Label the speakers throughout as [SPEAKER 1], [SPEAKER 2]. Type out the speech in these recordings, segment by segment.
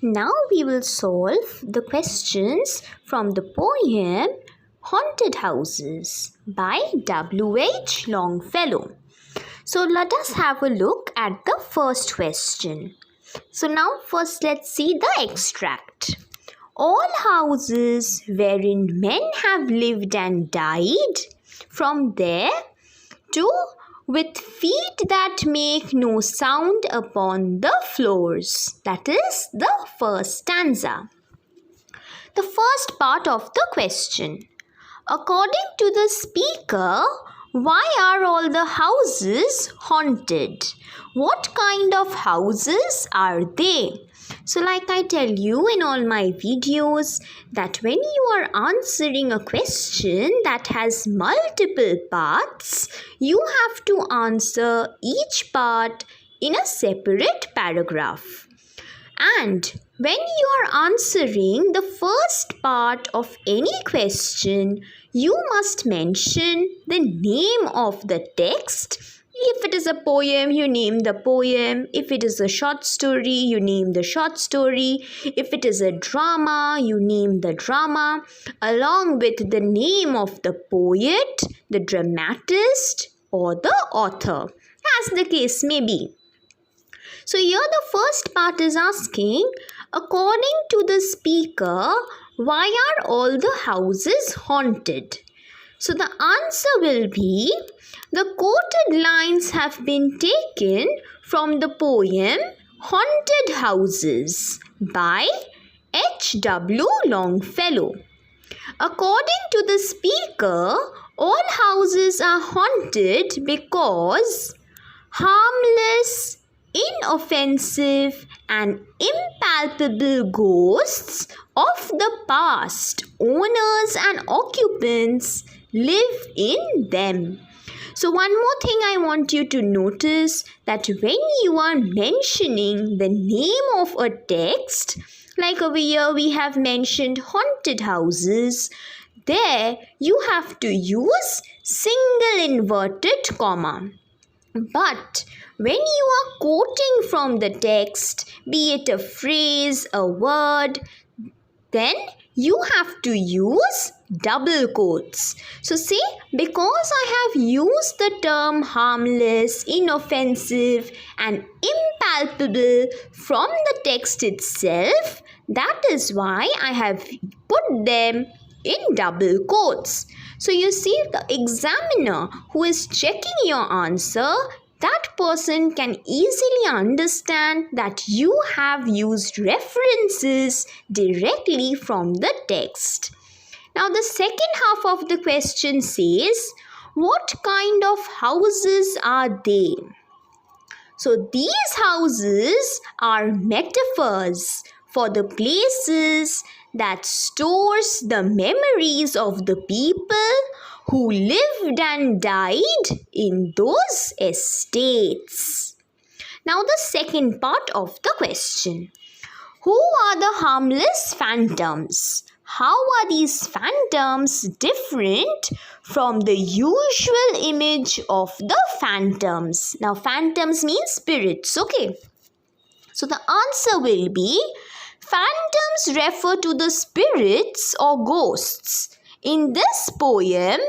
[SPEAKER 1] Now we will solve the questions from the poem Haunted Houses by W. H. Longfellow. So let us have a look at the first question. So now first let's see the extract. All houses wherein men have lived and died, from there to with feet that make no sound upon the floors. That is the first stanza. The first part of the question. According to the speaker, why are all the houses haunted? What kind of houses are they? So like I tell you in all my videos that when you are answering a question that has multiple parts, you have to answer each part in a separate paragraph. And when you are answering the first part of any question, you must mention the name of the text. If it is a poem, you name the poem. If it is a short story, you name the short story. If it is a drama, you name the drama, along with the name of the poet, the dramatist, or the author, as the case may be. So here the first part is asking, according to the speaker, why are all the houses haunted? So the answer will be, the quoted lines have been taken from the poem Haunted Houses by H W Longfellow. According to the speaker, all houses are haunted because harmless, inoffensive and impalpable ghosts of the past owners and occupants live in them. So one more thing I want you to notice, that when you are mentioning the name of a text, like over here we have mentioned haunted houses, there you have to use single inverted comma. But when you are quoting from the text, be it a phrase, a word, then you have to use double quotes. So see, because I have used the term harmless, inoffensive and impalpable from the text itself, that is why I have put them in double quotes. So you see, the examiner who is checking your answer, that person can easily understand that you have used references directly from the text. Now the second half of the question says, what kind of houses are they? So these houses are metaphors for the places that stores the memories of the people who lived and died in those estates. Now the second part of the question. Who are the harmless phantoms? How are these phantoms different from the usual image of the phantoms? Now phantoms means spirits, okay? So the answer will be, phantoms refer to the spirits or ghosts. In this poem,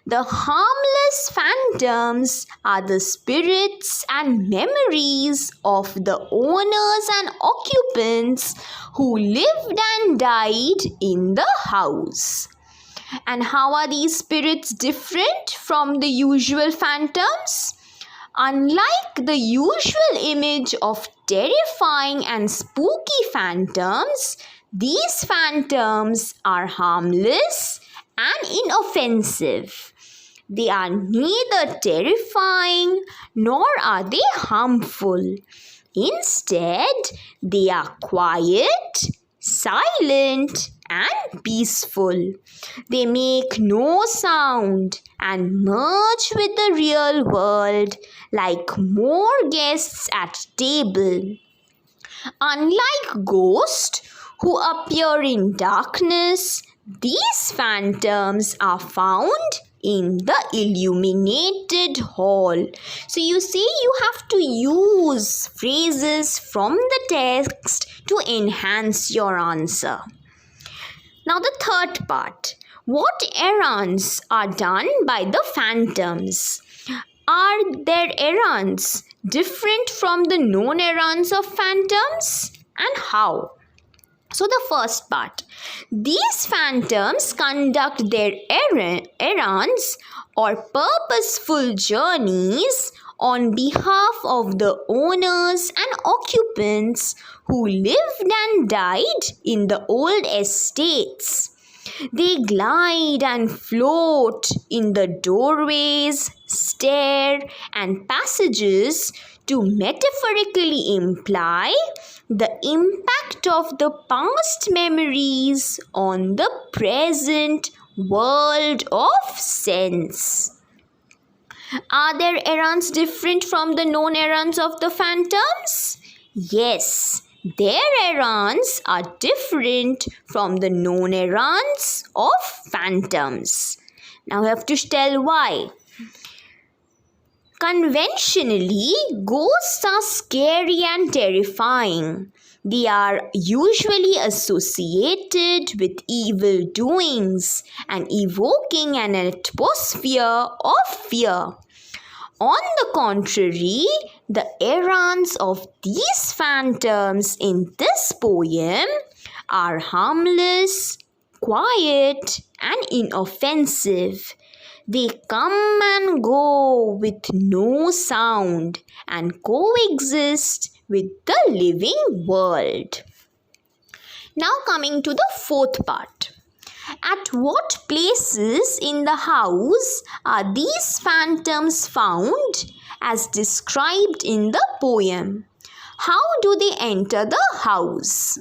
[SPEAKER 1] the harmless phantoms are the spirits and memories of the owners and occupants who lived and died in the house. And how are these spirits different from the usual phantoms? Unlike the usual image of terrifying and spooky phantoms, these phantoms are harmless and inoffensive. They are neither terrifying nor are they harmful. Instead, they are quiet, silent and peaceful. They make no sound and merge with the real world like more guests at table. Unlike ghosts who appear in darkness, these phantoms are found in the illuminated hall. So you see, you have to use phrases from the text to enhance your answer. Now the third part. What errands are done by the phantoms? Are their errands different from the known errands of phantoms? And how? So the first part. These phantoms conduct their errands or purposeful journeys on behalf of the owners and occupants who lived and died in the old estates. They glide and float in the doorways, stair, and passages to metaphorically imply the impact of the past memories on the present world of sense. Are their errands different from the known errands of the phantoms? Yes, their errands are different from the known errands of phantoms. Now I have to tell why. Conventionally, ghosts are scary and terrifying. They are usually associated with evil doings and evoking an atmosphere of fear. On the contrary, the errands of these phantoms in this poem are harmless, quiet, and inoffensive. They come and go with no sound and coexist with the living world. Now coming to the fourth part. At what places in the house are these phantoms found as described in the poem? How do they enter the house?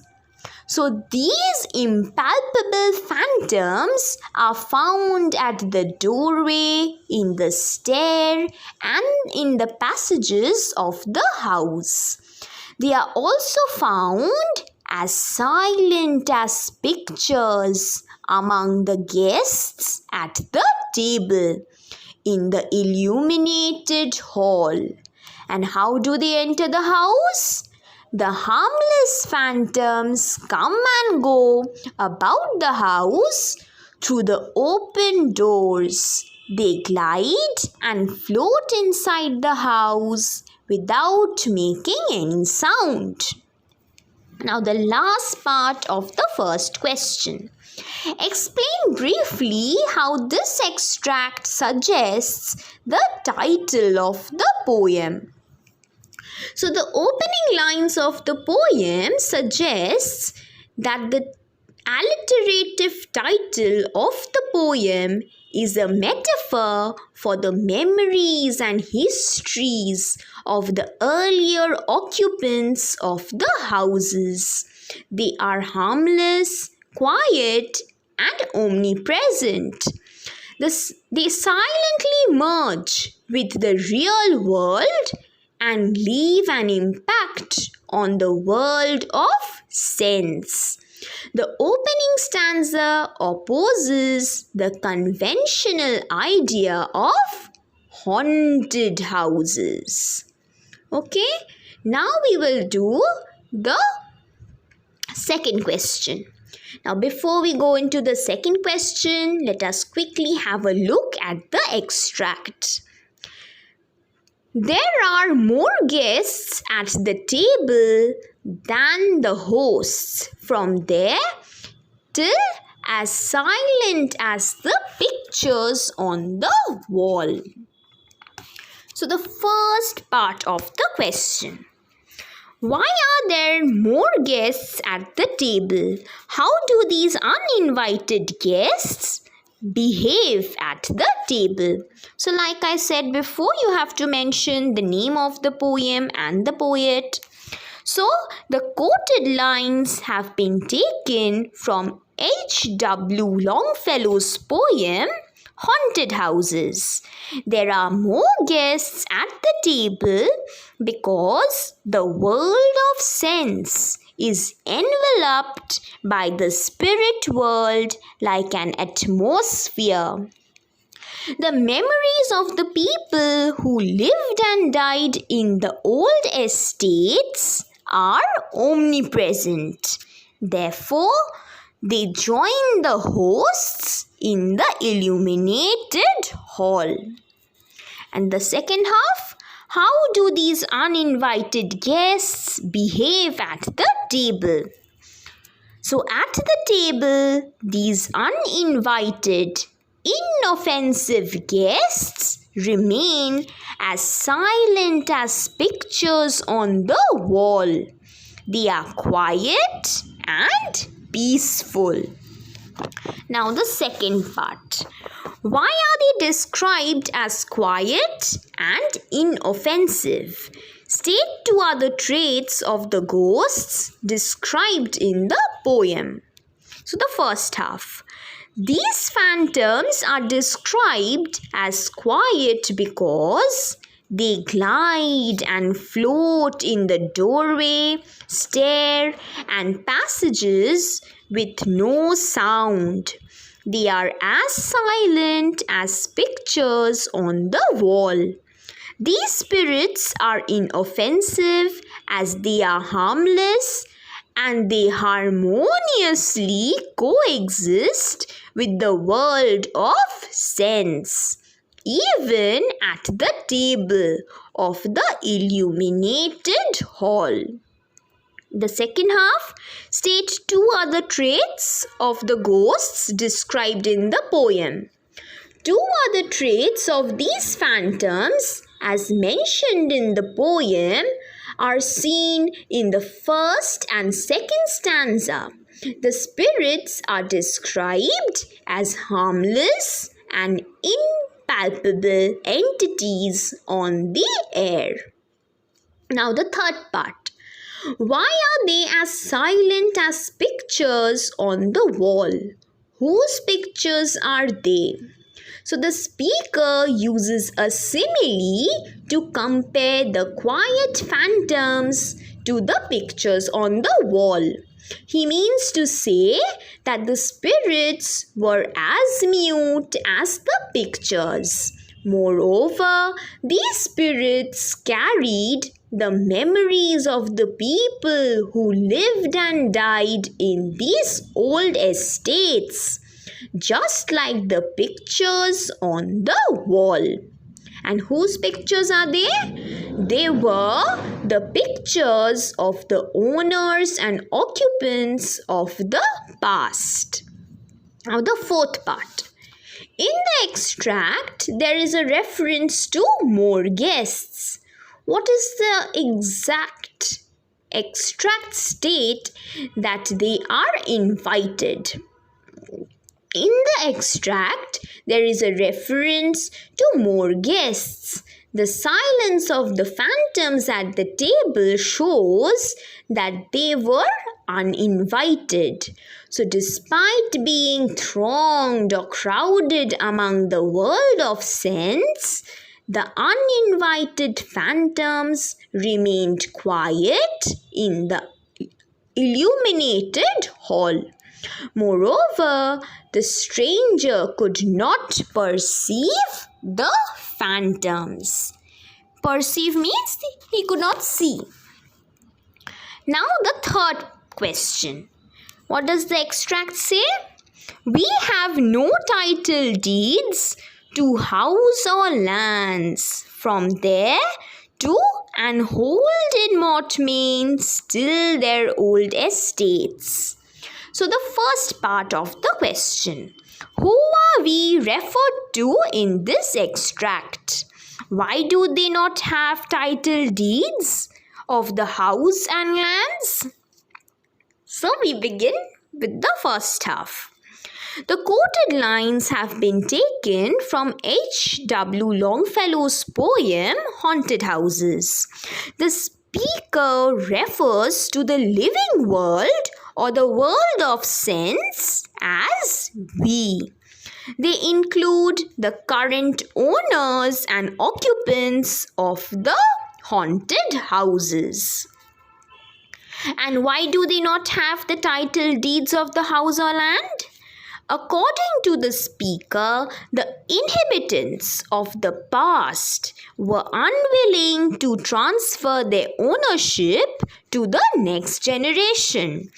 [SPEAKER 1] So these impalpable phantoms are found at the doorway, in the stair, and in the passages of the house. They are also found as silent as pictures among the guests at the table in the illuminated hall. And how do they enter the house? The harmless phantoms come and go about the house through the open doors. They glide and float inside the house without making any sound. Now the last part of the first question. Explain briefly how this extract suggests the title of the poem. So the opening lines of the poem suggests that the alliterative title of the poem is a metaphor for the memories and histories of the earlier occupants of the houses. They are harmless, quiet, and omnipresent. They silently merge with the real world and leave an impact on the world of sense. The opening stanza opposes the conventional idea of haunted houses. Okay, now we will do the second question. Now before we go into the second question, let us quickly have a look at the extract. There are more guests at the table than the hosts. From there till as silent as the pictures on the wall. So the first part of the question. Why are there more guests at the table? How do these uninvited guests behave at the table? So like I said before, you have to mention the name of the poem and the poet. So the quoted lines have been taken from H W Longfellow's poem Haunted Houses. There are more guests at the table because the world of sense is enveloped by the spirit world like an atmosphere. The memories of the people who lived and died in the old estates are omnipresent. Therefore, they join the hosts in the illuminated hall. And the second half, how do these uninvited guests behave at the table? So at the table, these uninvited, inoffensive guests remain as silent as pictures on the wall. They are quiet and peaceful. Now the second part. Why are they described as quiet and inoffensive? State 2 other traits of the ghosts described in the poem. So the first half. These phantoms are described as quiet because they glide and float in the doorway, stair, and passages with no sound. They are as silent as pictures on the wall. These spirits are inoffensive as they are harmless, and they harmoniously coexist with the world of sense, even at the table of the illuminated hall. The second half, state 2 other traits of the ghosts described in the poem. 2 other traits of these phantoms, as mentioned in the poem, are seen in the first and second stanza. The spirits are described as harmless and impalpable entities on the air. Now the third part. Why are they as silent as pictures on the wall? Whose pictures are they? So the speaker uses a simile to compare the quiet phantoms to the pictures on the wall. He means to say that the spirits were as mute as the pictures. Moreover, these spirits carried the memories of the people who lived and died in these old estates, just like the pictures on the wall. And whose pictures are they? They were the pictures of the owners and occupants of the past. Now the fourth part. In the extract, there is a reference to more guests. What is the exact extract state? That they are invited. In the extract, there is a reference to more guests. The silence of the phantoms at the table shows that they were uninvited. So despite being thronged or crowded among the world of sense, the uninvited phantoms remained quiet in the illuminated hall. Moreover, the stranger could not perceive the phantoms. Perceive means he could not see. Now the third question. What does the extract say? We have no title deeds to house or lands. From there to and hold in Mortmain still their old estates. So the first part of the question. Who are we referred to in this extract? Why do they not have title deeds of the house and lands? So we begin with the first half. The quoted lines have been taken from H W Longfellow's poem Haunted Houses. The speaker refers to the living world or the world of sense as we. They include the current owners and occupants of the haunted houses. And why do they not have the title deeds of the house or land? According to the speaker, the inhabitants of the past were unwilling to transfer their ownership to the next generation.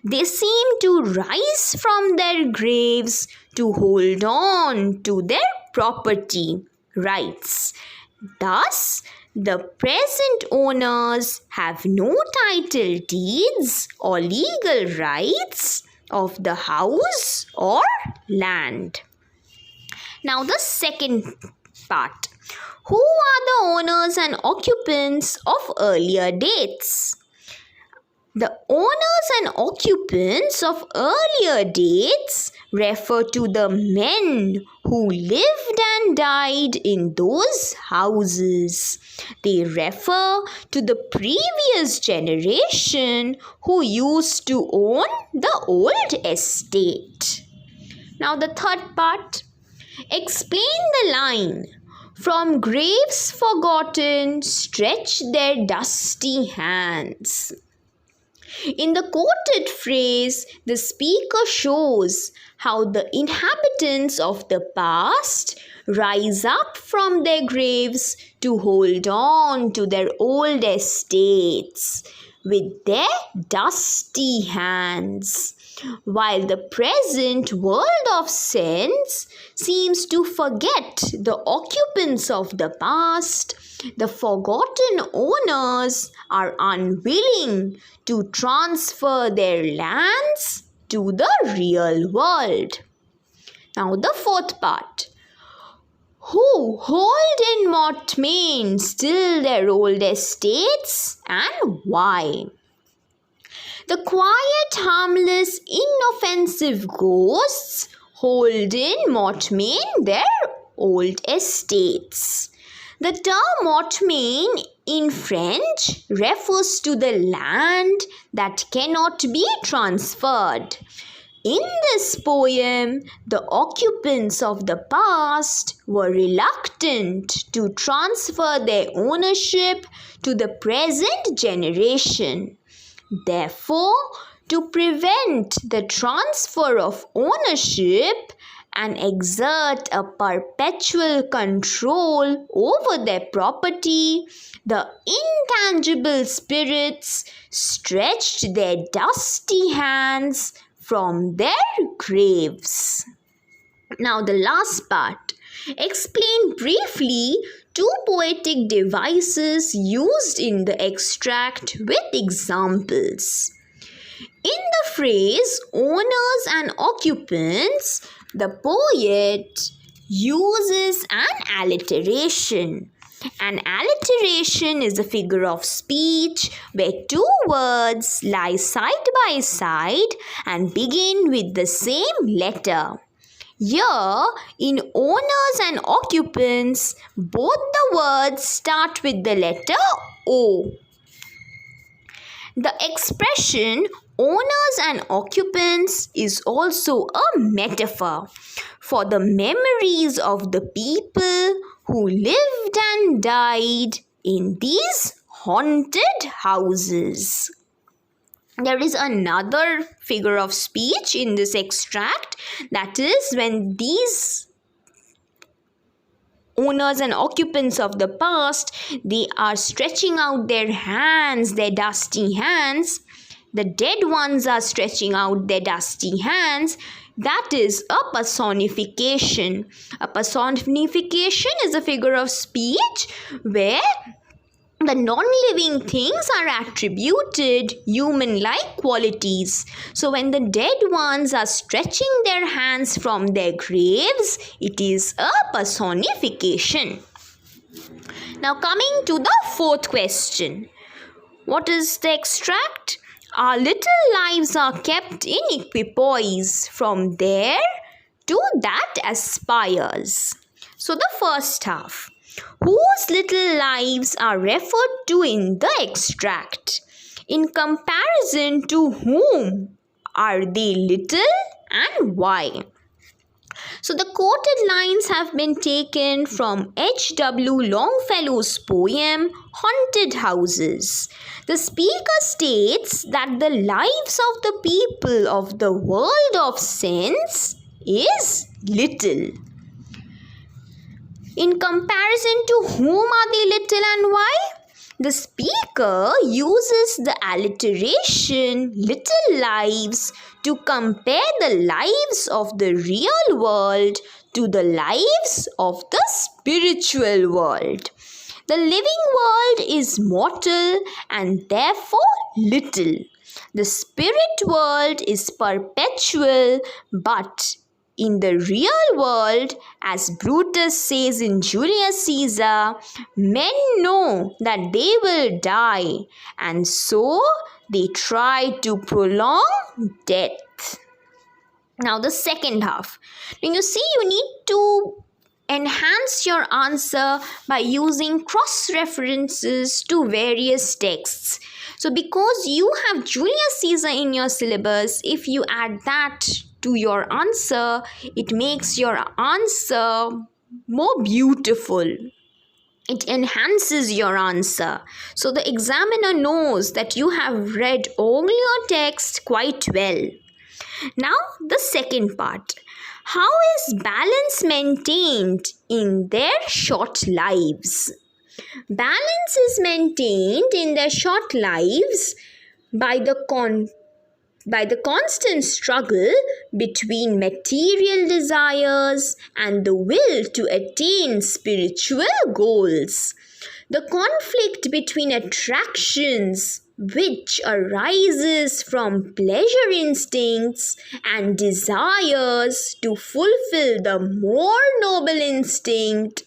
[SPEAKER 1] They seemed to rise from their graves to hold on to their property rights. Thus, the present owners have no title deeds or legal rights of the house or land. Now the second part. Who are the owners and occupants of earlier dates? The owners and occupants of earlier dates refer to the men who lived and died in those houses. They refer to the previous generation who used to own the old estate. Now the third part. Explain the line. From graves forgotten stretch their dusty hands. In the quoted phrase, the speaker shows how the inhabitants of the past rise up from their graves to hold on to their old estates with their dusty hands, while the present world of sense seems to forget the occupants of the past. The forgotten owners are unwilling to transfer their lands to the real world. Now the fourth part. Who hold in mortmain still their old estates and why? The quiet, harmless, inoffensive ghosts hold in mortmain their old estates. The term mortmain in French refers to the land that cannot be transferred. In this poem, the occupants of the past were reluctant to transfer their ownership to the present generation. Therefore, to prevent the transfer of ownership and exert a perpetual control over their property, the intangible spirits stretched their dusty hands from their graves. Now the last part. Explain briefly two poetic devices used in the extract with examples. In the phrase owners and occupants, the poet uses an alliteration. An alliteration is a figure of speech where two words lie side by side and begin with the same letter. Here, in owners and occupants, both the words start with the letter O. The expression owners and occupants is also a metaphor for the memories of the people who lived and died in these haunted houses. There is another figure of speech in this extract, that is when these owners and occupants of the past, they are stretching out their hands, their dusty hands. The dead ones are stretching out their dusty hands. That is a personification. A personification is a figure of speech where the non-living things are attributed human-like qualities. So when the dead ones are stretching their hands from their graves, it is a personification. Now coming to the fourth question. What is the extract? Our little lives are kept in equipoise, from there to that aspires. So the first half. Whose little lives are referred to in the extract? In comparison to whom are they little and why? So the quoted lines have been taken from H W Longfellow's poem Haunted Houses. The speaker states that the lives of the people of the world of sense is little. In comparison to whom are they little and why? The speaker uses the alliteration little lives to compare the lives of the real world to the lives of the spiritual world. The living world is mortal and therefore little. The spirit world is perpetual, but in the real world, as Brutus says in Julius Caesar, men know that they will die, and so they try to prolong death. Now the second half. Now you see, you need to enhance your answer by using cross-references to various texts. So because you have Julius Caesar in your syllabus, if you add that to your answer, it makes your answer more beautiful. It enhances your answer. So the examiner knows that you have read all your text quite well. Now the second part. How is balance maintained in their short lives? Balance is maintained in their short lives by the constant struggle between material desires and the will to attain spiritual goals. The conflict between attractions which arises from pleasure instincts and desires to fulfill the more noble instinct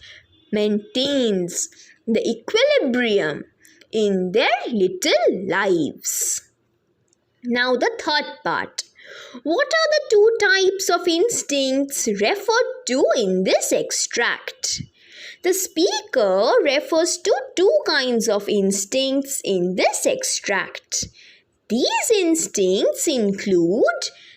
[SPEAKER 1] maintains the equilibrium in their little lives. Now the third part. What are the two types of instincts referred to in this extract? The speaker refers to two kinds of instincts in this extract. These instincts include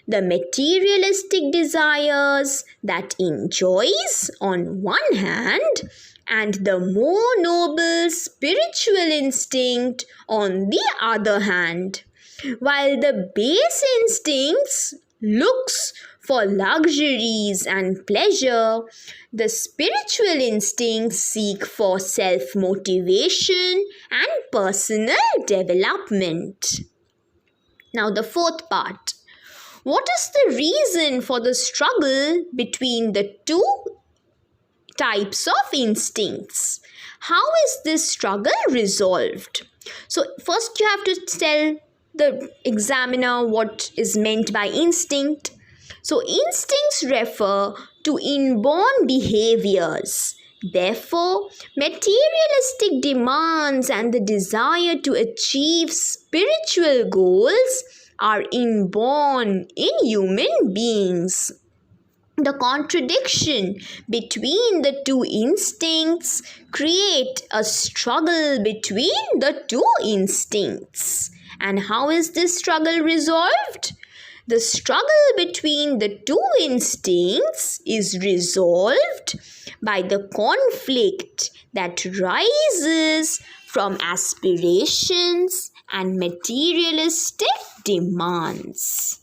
[SPEAKER 1] the materialistic desires that enjoys on one hand and the more noble spiritual instinct on the other hand. While the base instincts looks for luxuries and pleasure, the spiritual instincts seek for self-motivation and personal development. Now the fourth part. What is the reason for the struggle between the two types of instincts? How is this struggle resolved? So first you have to tell the examiner what is meant by instinct. So instincts refer to inborn behaviors. Therefore, materialistic demands and the desire to achieve spiritual goals are inborn in human beings. The contradiction between the two instincts create a struggle between the two instincts. And how is this struggle resolved? The struggle between the two instincts is resolved by the conflict that rises from aspirations and materialistic demands.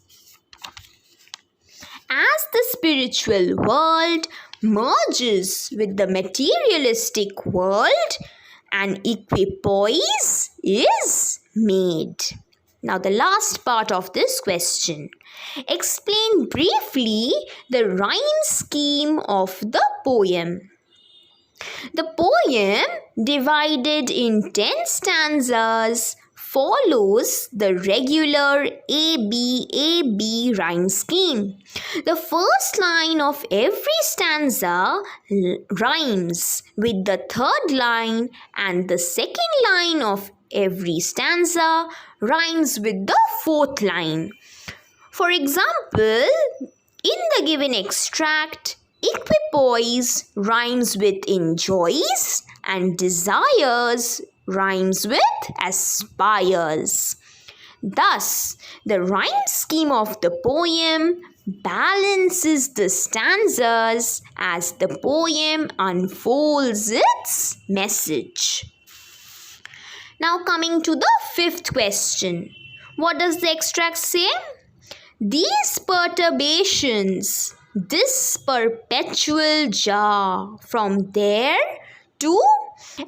[SPEAKER 1] As the spiritual world merges with the materialistic world, an equipoise is made. Now the last part of this question. Explain briefly the rhyme scheme of the poem. The poem, divided in 10 stanzas, follows the regular A-B rhyme scheme. The first line of every stanza rhymes with the third line, and the second line of every stanza rhymes with the fourth line. For example, in the given extract, equipoise rhymes with enjoys and desires rhymes with aspires. Thus, the rhyme scheme of the poem balances the stanzas as the poem unfolds its message. Now coming to the fifth question. What does the extract say? These perturbations this perpetual jar from there to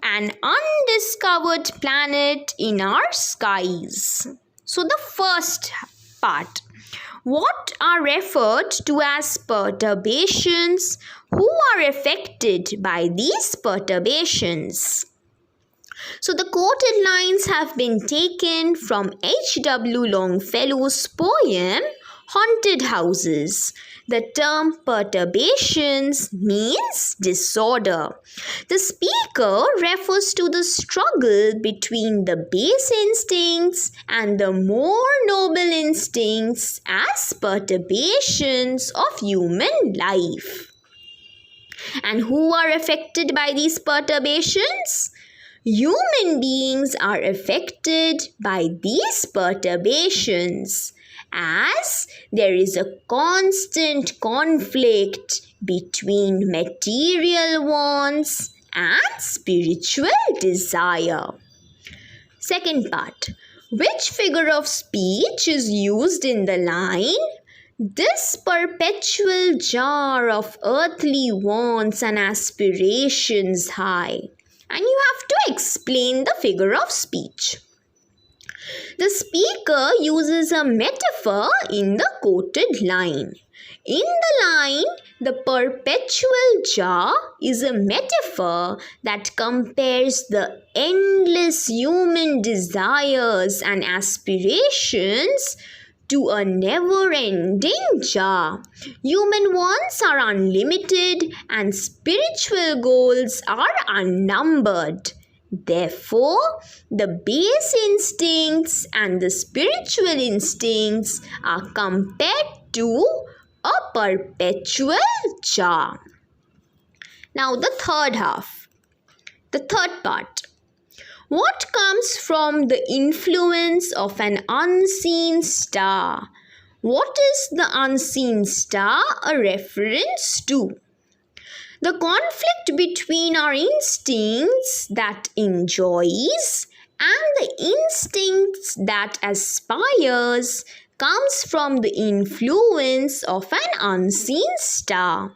[SPEAKER 1] an undiscovered planet in our skies. So the first part. What are referred to as perturbations? Who are affected by these perturbations? So the quoted lines have been taken from H W Longfellow's poem Haunted Houses. The term perturbations means disorder. The speaker refers to the struggle between the base instincts and the more noble instincts as perturbations of human life. And who are affected by these perturbations? Human beings are affected by these perturbations, as there is a constant conflict between material wants and spiritual desire. Second part. Which figure of speech is used in the line? This perpetual jar of earthly wants and aspirations high. And you have to explain the figure of speech. The speaker uses a metaphor in the quoted line. In the line, the perpetual jar is a metaphor that compares the endless human desires and aspirations to a never-ending jar. Human wants are unlimited and spiritual goals are unnumbered. Therefore, the base instincts and the spiritual instincts are compared to a perpetual jar. Now the third half, the third part. What comes from the influence of an unseen star? What is the unseen star a reference to? The conflict between our instincts that enjoys and the instincts that aspires comes from the influence of an unseen star.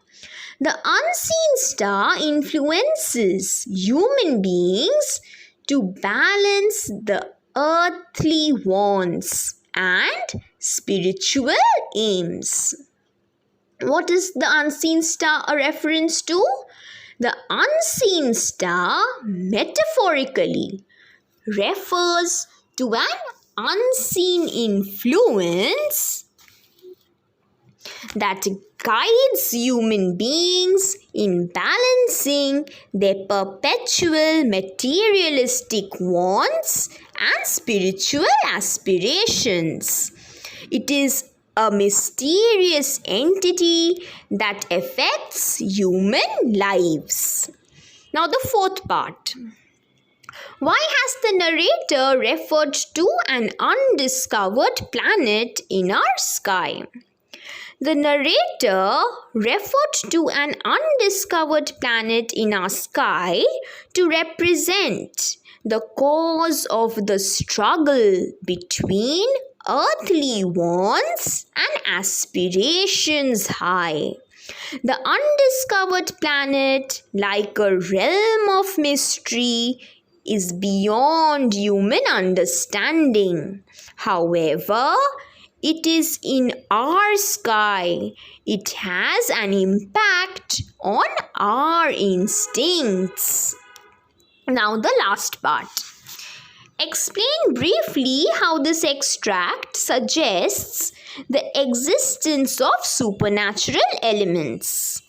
[SPEAKER 1] The unseen star influences human beings to balance the earthly wants and spiritual aims. What is the unseen star a reference to? The unseen star metaphorically refers to an unseen influence that guides human beings in balancing their perpetual materialistic wants and spiritual aspirations. It is a mysterious entity that affects human lives. Now the fourth part. Why has the narrator referred to an undiscovered planet in our sky? The narrator referred to an undiscovered planet in our sky to represent the cause of the struggle between earthly wants and aspirations high. The undiscovered planet, like a realm of mystery, is beyond human understanding. However, it is in our sky. It has an impact on our instincts. Now the last part. Explain briefly how this extract suggests the existence of supernatural elements.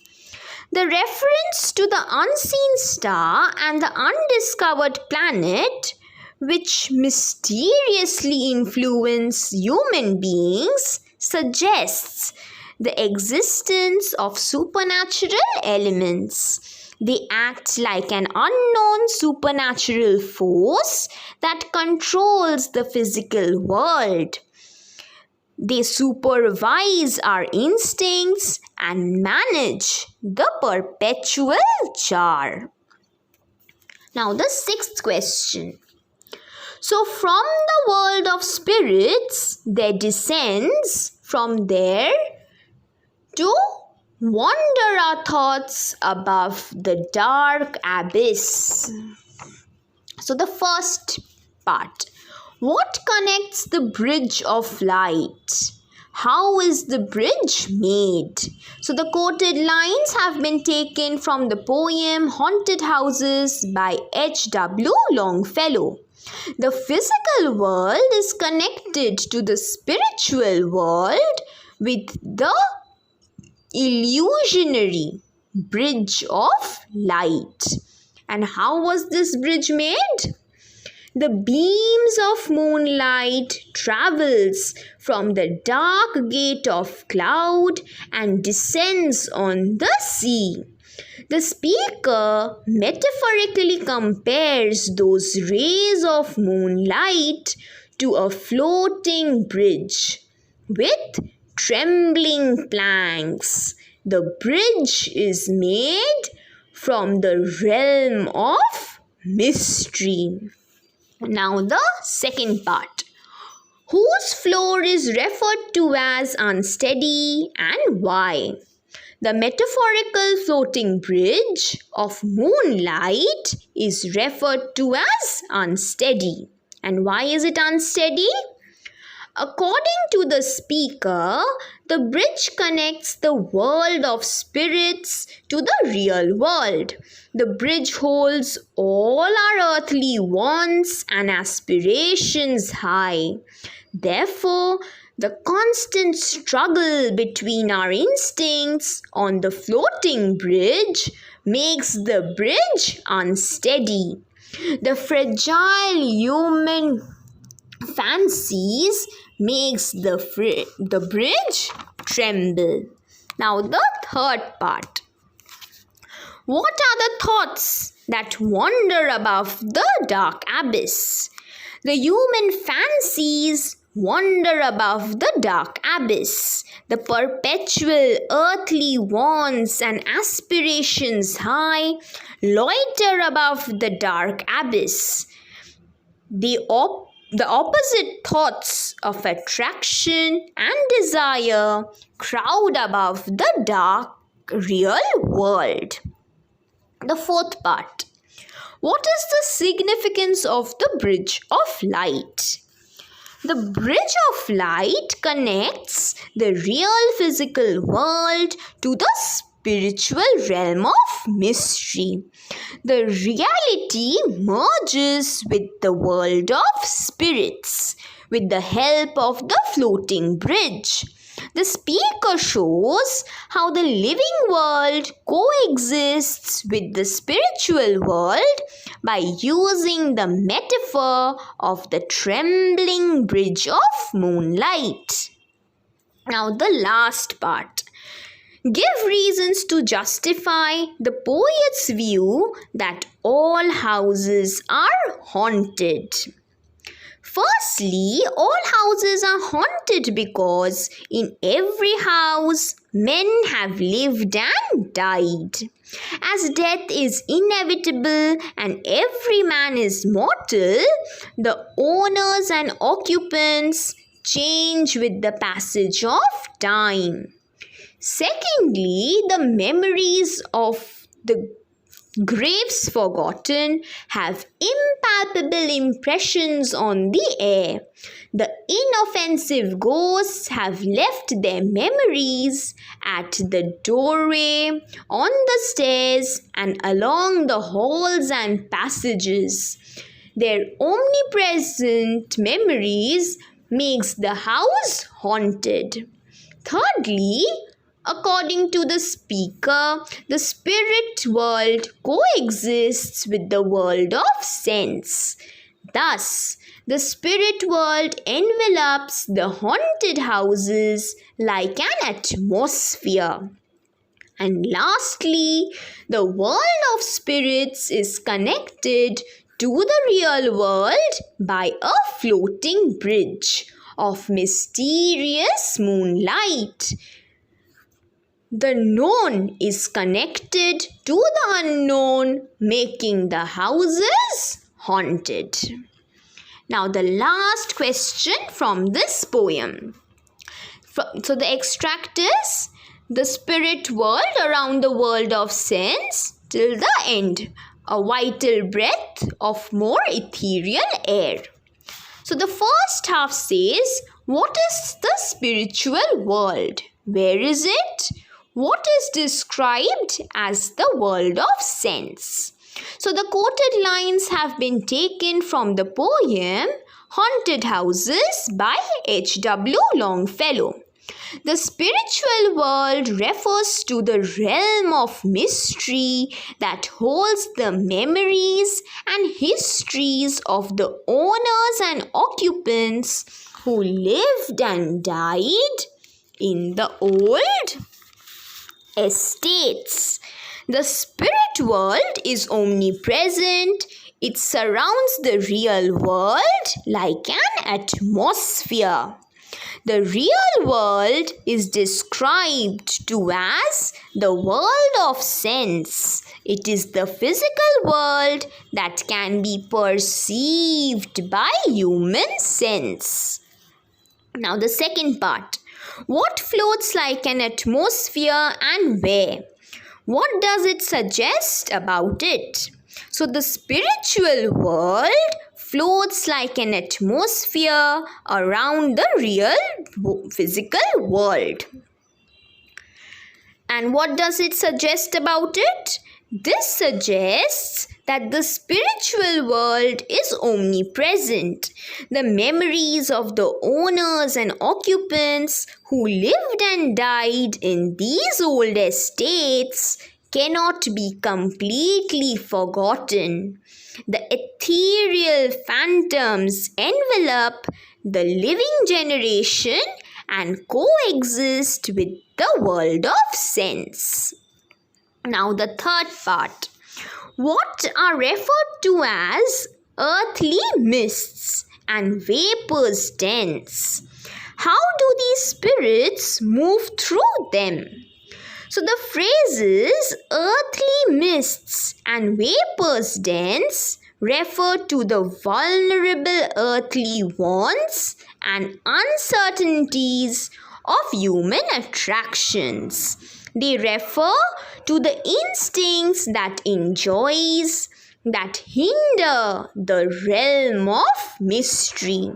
[SPEAKER 1] The reference to the unseen star and the undiscovered planet, which mysteriously influence human beings, suggests the existence of supernatural elements. They act like an unknown supernatural force that controls the physical world. They supervise our instincts and manage the perpetual jar. Now the sixth question. So from the world of spirits, there descends from there to wander our thoughts above the dark abyss. So the first part, what connects the bridge of light? How is the bridge made? So the quoted lines have been taken from the poem Haunted Houses by H W Longfellow. The physical world is connected to the spiritual world with the illusionary bridge of light. And how was this bridge made? The beams of moonlight travels from the dark gate of cloud and descends on the sea. The speaker metaphorically compares those rays of moonlight to a floating bridge with trembling planks. The bridge is made from the realm of mystery. Now the second part, whose floor is referred to as unsteady and why? The metaphorical floating bridge of moonlight is referred to as unsteady. And why is it unsteady? According to the speaker, the bridge connects the world of spirits to the real world. The bridge holds all our earthly wants and aspirations high. Therefore, the constant struggle between our instincts on the floating bridge makes the bridge unsteady. The fragile human fancies makes the bridge tremble. Now the third part. What are the thoughts that wander above the dark abyss? The human fancies wander above the dark abyss. The perpetual earthly wants and aspirations high loiter above the dark abyss. The opposite thoughts of attraction and desire crowd above the dark real world. The fourth part. What is the significance of the bridge of light? The bridge of light connects the real physical world to the spiritual realm of mystery. The reality merges with the world of spirits with the help of the floating bridge. The speaker shows how the living world coexists with the spiritual world by using the metaphor of the trembling bridge of moonlight. Now the last part. Give reasons to justify the poet's view that all houses are haunted. Firstly, all houses are haunted because in every house men have lived and died. As death is inevitable and every man is mortal, the owners and occupants change with the passage of time. Secondly, the memories of the graves forgotten have impalpable impressions on the air. The inoffensive ghosts have left their memories at the doorway, on the stairs, and along the halls and passages. Their omnipresent memories makes the house haunted. Thirdly, according to the speaker, the spirit world coexists with the world of sense. Thus, the spirit world envelops the haunted houses like an atmosphere. And lastly, the world of spirits is connected to the real world by a floating bridge of mysterious moonlight. The known is connected to the unknown, making the houses haunted. Now the last question from this poem. So the extract is, the spirit world around the world of sense till the end, a vital breath of more ethereal air. So the first half says, what is the spiritual world? Where is it? What is described as the world of sense? So the quoted lines have been taken from the poem Haunted Houses by H W Longfellow. The spiritual world refers to the realm of mystery that holds the memories and histories of the owners and occupants who lived and died in the old estates. The spirit world is omnipresent. It surrounds the real world like an atmosphere. The real world is described to as the world of sense. It is the physical world that can be perceived by human sense. Now the second part. What floats like an atmosphere and where? What does it suggest about it? So the spiritual world floats like an atmosphere around the real physical world. And what does it suggest about it? This suggests that the spiritual world is omnipresent. The memories of the owners and occupants who lived and died in these old estates cannot be completely forgotten. The ethereal phantoms envelop the living generation and coexist with the world of sense. Now the third part. What are referred to as earthly mists and vapors dense? How do these spirits move through them? So the phrases earthly mists and vapors dense refer to the vulnerable earthly wants and uncertainties of human attractions. They refer to the instincts that enjoys, that hinder the realm of mystery.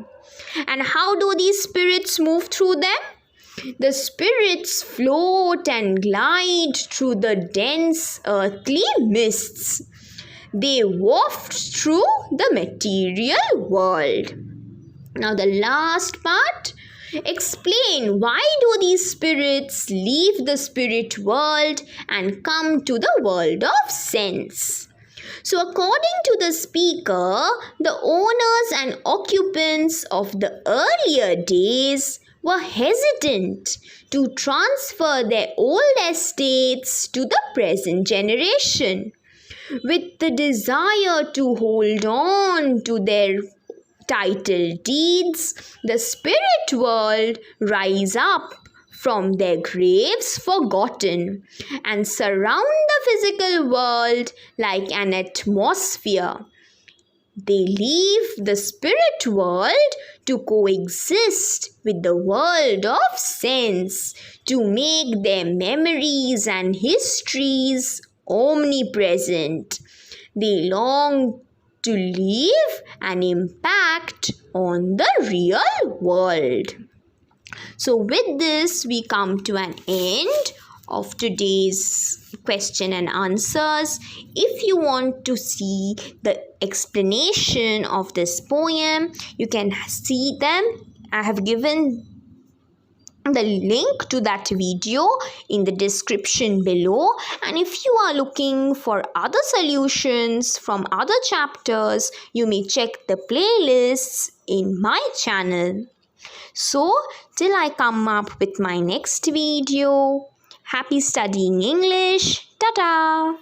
[SPEAKER 1] And how do these spirits move through them? The spirits float and glide through the dense earthly mists. They waft through the material world. Now the last part. Explain why do these spirits leave the spirit world and come to the world of sense? So according to the speaker, the owners and occupants of the earlier days were hesitant to transfer their old estates to the present generation. With the desire to hold on to their title deeds, the spirit world rise up from their graves forgotten and surround the physical world like an atmosphere. They leave the spirit world to coexist with the world of sense, to make their memories and histories omnipresent. They long to leave an impact on the real world. So with this, we come to an end of today's question and answers. If you want to see the explanation of this poem, you can see them. I have given the link to that video in the description below, and if you are looking for other solutions from other chapters, you may check the playlists in my channel. So till I come up with my next video, happy studying English. Ta-ta!